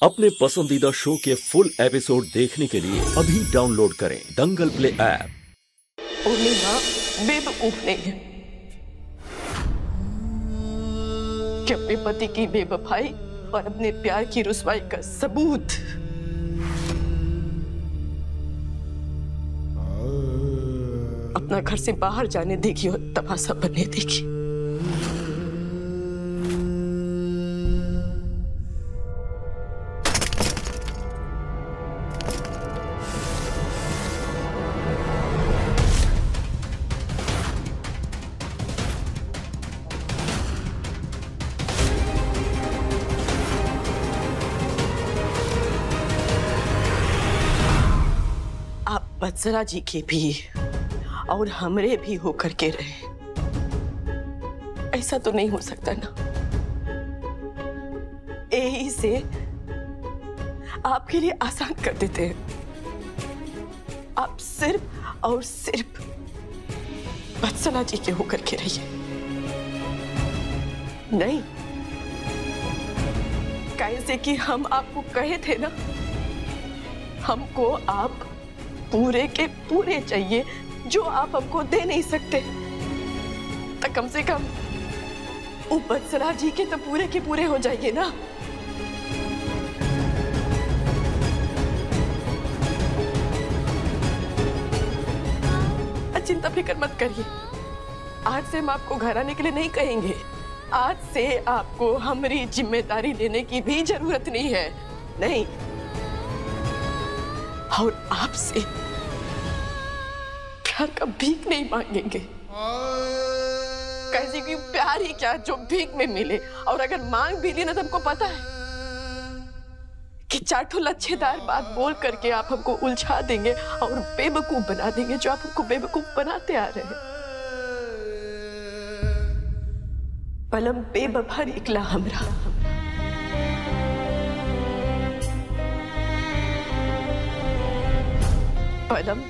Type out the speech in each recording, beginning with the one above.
अपने पसंदीदा शो के फुल एपिसोड देखने के लिए अभी डाउनलोड करें दंगल प्ले ऐप। पूर्णिमा बेवकूफ नहीं है कि अपने पति की बेवफाई और अपने प्यार की रुसवाई का सबूत अपना घर से बाहर जाने देगी और तमाशा बनने देगी। आप बत्सरा जी के भी और हमरे भी होकर के रहे, ऐसा तो नहीं हो सकता ना। यही से आपके लिए आसान कर देते हैं। आप सिर्फ और सिर्फ बत्सरा जी के होकर के रहिए। नहीं, कैसे कि हम आपको कहे थे ना, हमको आप पूरे के पूरे चाहिए जो आप हमको दे नहीं सकते। तो कम से कम बत्सरा जी के तो पूरे के पूरे हो जाएंगे ना। चिंता फिक्र मत करिए, आज से हम आपको घर आने के लिए नहीं कहेंगे। आज से आपको हमारी जिम्मेदारी लेने की भी जरूरत नहीं है। नहीं, और आपसे प्यार का भीख नहीं मांगेंगे। कैसे कि प्यार ही क्या जो भीख में मिले, और अगर मांग भी ली ना तो हमको पता है कि चाटो लच्छेदार बात बोल करके आप हमको उलझा देंगे और बेवकूफ बना देंगे, जो आप हमको बेवकूफ बनाते आ रहे हैं। पलम बेवफा निकला हमरा। पलम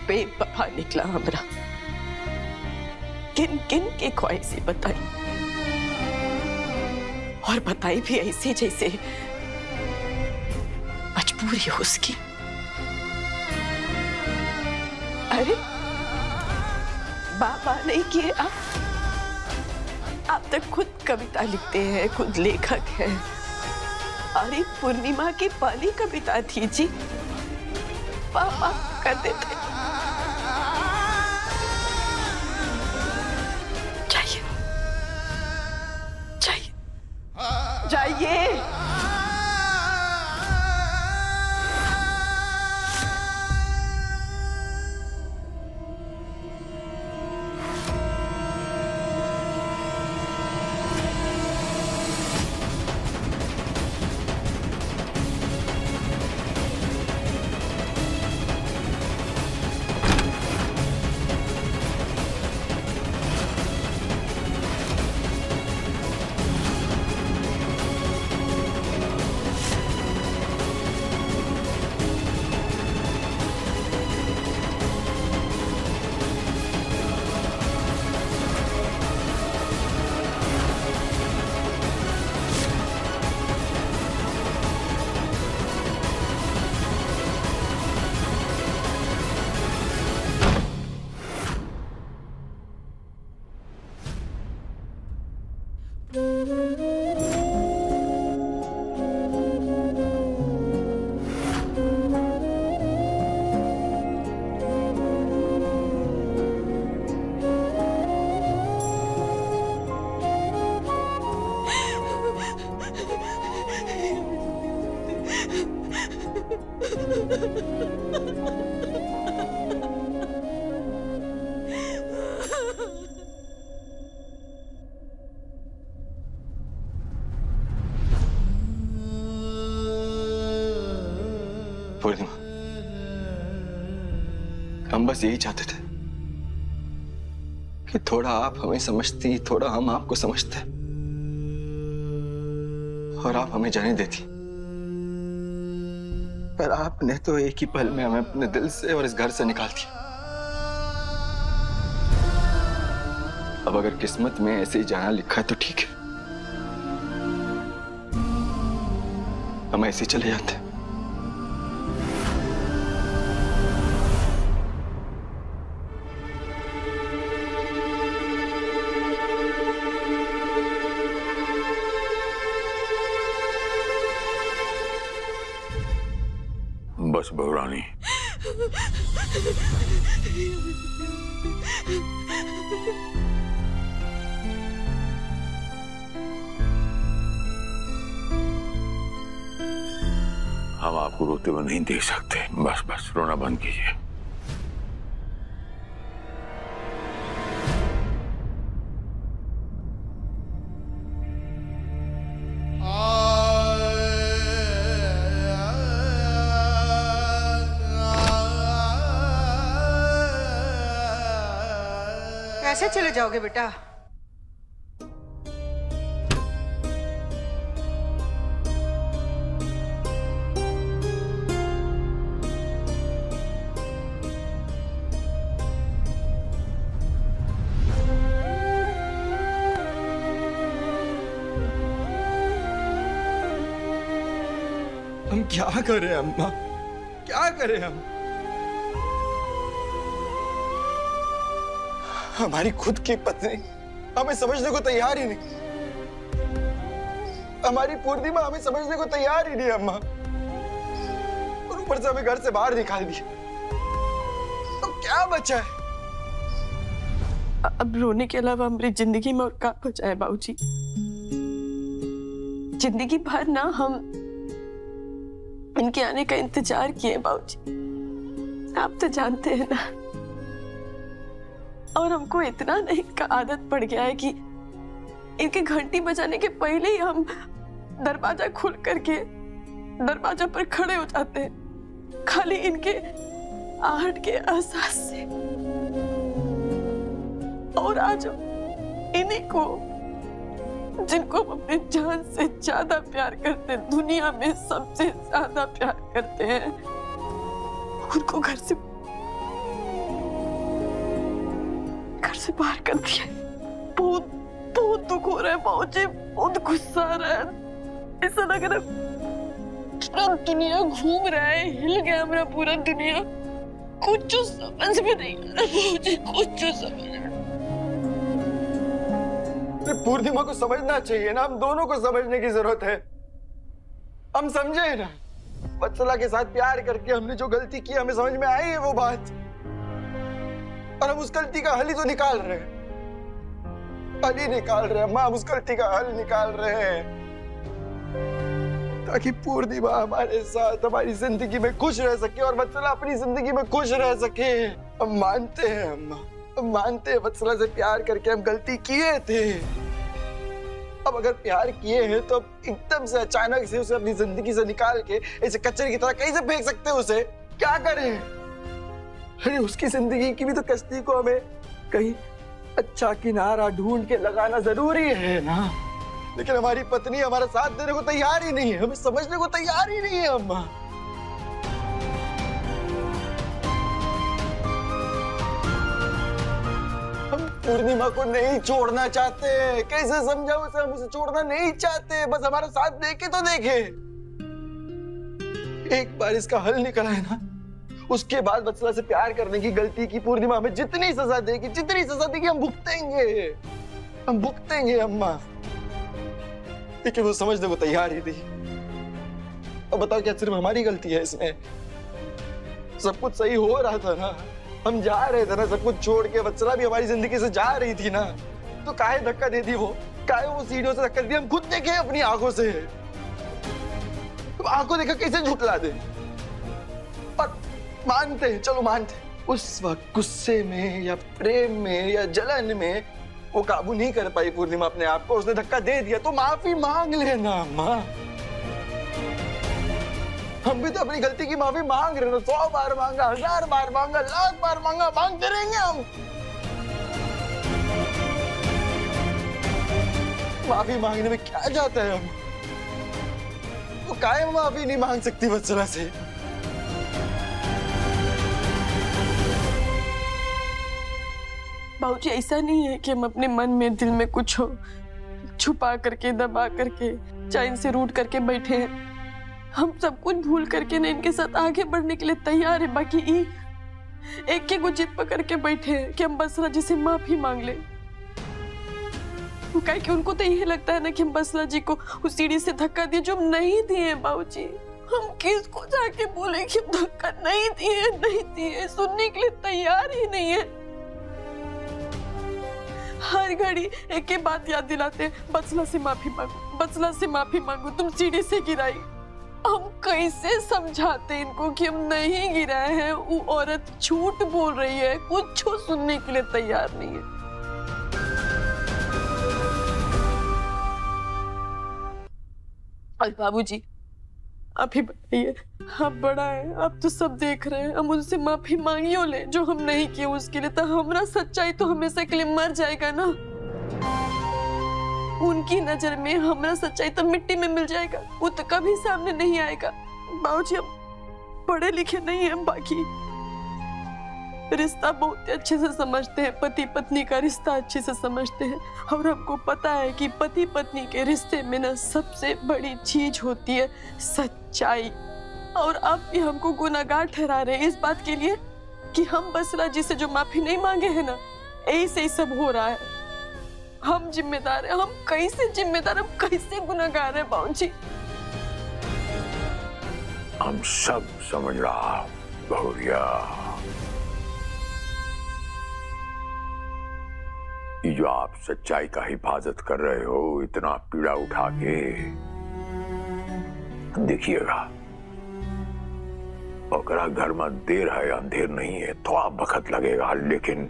बेवफा निकला हमरा। किन किन की ख्वाहिशें बताई, और बताई भी ऐसे जैसे मजबूरी हो उसकी। अरे बाबा नहीं किए आप तक खुद कविता लिखते हैं, खुद लेखक हैं। अरे पूर्णिमा की पहली कविता थी जी, पापा करते थे। जाइए जाइए जाइए। पूर्णिमा, हम बस यही चाहते थे कि थोड़ा आप हमें समझती, थोड़ा हम आपको समझते, और आप हमें जाने देती। पर आपने तो एक ही पल में हमें अपने दिल से और इस घर से निकाल दिया। अब अगर किस्मत में ऐसे ही जाना लिखा है तो ठीक है, हम ऐसे ही चले जाते। बस बहुरानी, हम आपको रोते हुए नहीं देख सकते। बस बस रोना बंद कीजिए। कैसे चले जाओगे बेटा? हम क्या करें अम्मा, क्या करें हम? हमारी खुद की पत्नी हमें समझने को तैयार ही नहीं। हमारी पूर्णिमा हमें समझने को तैयार ही नहीं अम्मा, और ऊपर से हमें घर से बाहर निकाल दिया। तो क्या बचा है? अब रोने के अलावा हमारी जिंदगी में और क्या बचा है बाबूजी? जिंदगी भर ना हम इनके आने का इंतजार किए बाबूजी, आप तो जानते हैं ना। और हमको इतना ना इनका आदत पड़ गया है कि इनके घंटी बजाने के पहले ही हम दरवाजा खोल करके दरवाजा पर खड़े हो जाते हैं, खाली इनके आहट के एहसास से। और आज इन्हीं को, जिनको हम अपने जान से ज्यादा प्यार करते हैं, दुनिया में सबसे ज्यादा प्यार करते हैं, उनको घर से बाहर कर दिया। बहुत बहुत दुख हो रहा है बाबूजी, बहुत गुस्सा आ रहा है। ऐसा लग रहा है पूरा दुनिया घूम रहा है, हिल गया हमारा पूरा दुनिया। कुछ समझ में नहीं आ रहा बाबूजी, कुछ समझ में। पूर्णिमा को समझना चाहिए ना, हम दोनों को समझने की जरूरत है। हम समझे ना, वत्सला के साथ प्यार करके हमने जो गलती की, हमें समझ में आई है वो बात, और हम उस गलती का हल ही तो निकाल रहे हैं। हल ही निकाल रहे हैं अम्मा, हम उस गलती का हल निकाल रहे हैं ताकि पूर्णिमा हमारे साथ हमारी जिंदगी में खुश रह सके और वत्सला अपनी जिंदगी में खुश रह सके। हम मानते हैं अम्मा, हम मानते हैं वत्सला से प्यार करके हम गलती किए थे। अब अगर प्यार किए हैं तो एकदम से अचानक से उसे अपनी जिंदगी से निकाल के ऐसे कचरे की तरह कहीं से फेंक सकते हैं उसे? क्या करें? अरे उसकी जिंदगी की भी तो कश्ती को हमें कहीं अच्छा किनारा ढूंढ के लगाना जरूरी है ना। लेकिन हमारी पत्नी हमारा साथ देने को तैयार ही नहीं है, हमें समझने को तैयार ही नहीं है अम्मा। हम पूर्णिमा को नहीं छोड़ना चाहते, कैसे समझाओ उसे? हम उसे छोड़ना नहीं चाहते, बस हमारा साथ देखे तो देखे। एक बार इसका हल निकला है ना, उसके बाद वत्सला से प्यार करने की गलती की पूर्णिमा हमें जितनी सजा देगी, जितनी सजा देगी हम भुगतेंगे, हम भुगतेंगे अम्मा। लेकिन वो समझने को तैयार ही थी। अब बताओ क्या सिर्फ हमारी गलती है इसमें? सब कुछ सही हो रहा था ना, हम जा रहे थे ना सब कुछ छोड़ के, वत्सला भी हमारी जिंदगी से जा रही थी ना, तो काहे धक्का दे दी वो? काहे वो सीढ़ियों से धक्का दी? हम खुद देखे अपनी आंखों से, आंखों देखा कैसे झुठला दे? और मानते हैं, चलो मानते हैं, उस वक्त गुस्से में या प्रेम में या जलन में वो काबू नहीं कर पाई पूर्णिमा अपने आप को, उसने धक्का दे दिया, तो माफी मांग लेना अम्मा। हम भी तो अपनी गलती की माफी मांग रहे हैं, 100 बार मांगा, 1000 बार मांगा, लाख बार मांगा, मांगते रहेंगे हम। माफी मांगने में क्या जाता है? हम वो काहे माफी नहीं मांग सकती वत्सला से? बाबूजी ऐसा नहीं है कि हम अपने मन में दिल में कुछ हो छुपा करके, दबा करके, चाहे इनसे रूठ करके बैठे हैं। हम सब कुछ भूल करके ना इनके साथ आगे बढ़ने के लिए तैयार है। बाकी एक के को जिद पकड़ के बैठे हैं कि हम बसरा जी से माफी मांग ले। क्या कि उनको तो यही लगता है ना कि हम बसरा जी को उस सीढ़ी से धक्का दिए जो हम नहीं दिए। बाबूजी हम किसको जाके बोले कि हम धक्का नहीं दिए, सुनने के लिए तैयार ही नहीं है। हर घड़ी एक ही बात याद दिलाते, बसला से माफी मांगो, बसला से माफी मांगो, तुम सीढ़ी से गिराई। हम कैसे समझाते इनको कि हम नहीं गिराए हैं? वो औरत झूठ बोल रही है, कुछ सुनने के लिए तैयार नहीं है। और बाबूजी आप ही बताइए, आप बड़ा है, आप तो सब देख रहे हैं, हम उनसे माफी मांगियो ले जो हम नहीं किए उसके लिए, तो हमारा सच्चाई तो हमेशा के लिए मर जाएगा ना। उनकी नजर में हमारा सच्चाई तो मिट्टी में मिल जाएगा, वो तो कभी सामने नहीं आएगा। बाबूजी हम पढ़े लिखे नहीं हैं, बाकी रिश्ता बहुत अच्छे से समझते हैं, पति पत्नी का रिश्ता अच्छे से समझते हैं। और हमको पता है कि पति पत्नी के रिश्ते में ना सबसे बड़ी चीज होती है सच्चाई। और आप भी हमको गुनाहगार ठहरा रहे हैं इस बात के लिए कि हम बसरा जी से जो माफी नहीं मांगे हैं ना, यही से ही सब हो रहा है। हम जिम्मेदार हैं, हम कैसे जिम्मेदार, हम कैसे गुनाहगार हैं बाबूजी? हम सब समझ रहा बहुरिया, ये जो आप सच्चाई का हिफाजत कर रहे हो, इतना पीड़ा उठा के, देखिएगा ओकरा घर में देर है अंधेर नहीं है, थोड़ा वक्त लगेगा, लेकिन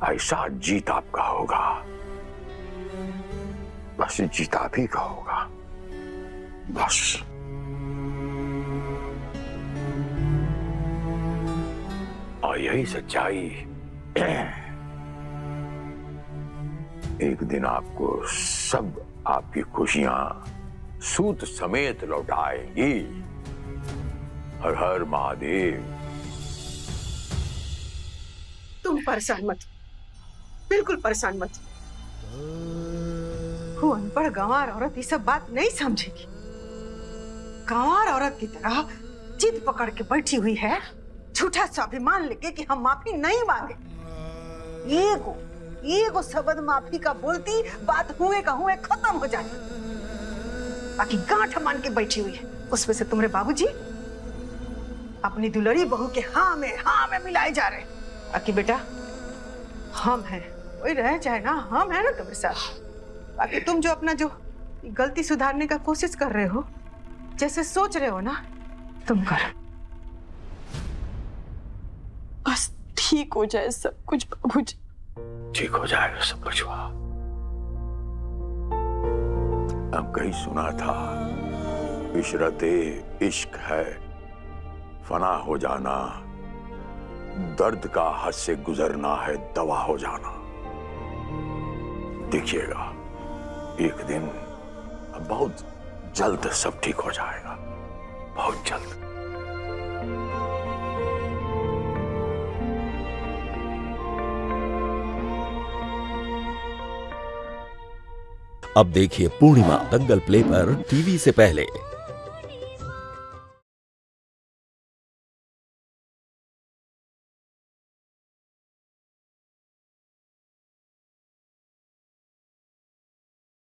ऐसा जीत आपका होगा, बस जीत आप ही का होगा, बस। और यही सच्चाई एक दिन आपको सब आपकी खुशियां सूत समेत लौटाएंगी। हर हर महादेव। तुम परेशान मत, बिल्कुल परेशान मत। वो अनपढ़ गंवार औरत ये सब बात नहीं समझेगी। गंवार औरत की तरह जिद पकड़ के बैठी हुई है, झूठा स्वाभिमान लेके कि हम माफी नहीं मांगे। एगो शब्द माफी का बोलती, बात हुए का हुए खत्म हो जाए। बाकी गांठ मान के बैठी हुई है, उसमें से तुम्हारे बाबूजी अपनी दुलड़ी बहू के हाँ में मिलाए जा रहे हैं। बाकी बेटा हम हैं, वही रह जाए ना, हम हैं ना तुम्हारे साथ। बाकी तुम जो अपना जो गलती सुधारने का कोशिश कर रहे हो, जैसे सोच रहे हो ना, तुम करो। बस ठीक हो जाए सब कुछ बाबूजी। ठीक हो जाएगा सब कुछ। हम कहीं सुना था, इशरते इश्क है फना हो जाना, दर्द का हद से गुजरना है दवा हो जाना। देखिएगा एक दिन बहुत जल्द सब ठीक हो जाएगा, बहुत जल्द। अब देखिए पूर्णिमा दंगल प्ले पर टीवी से पहले।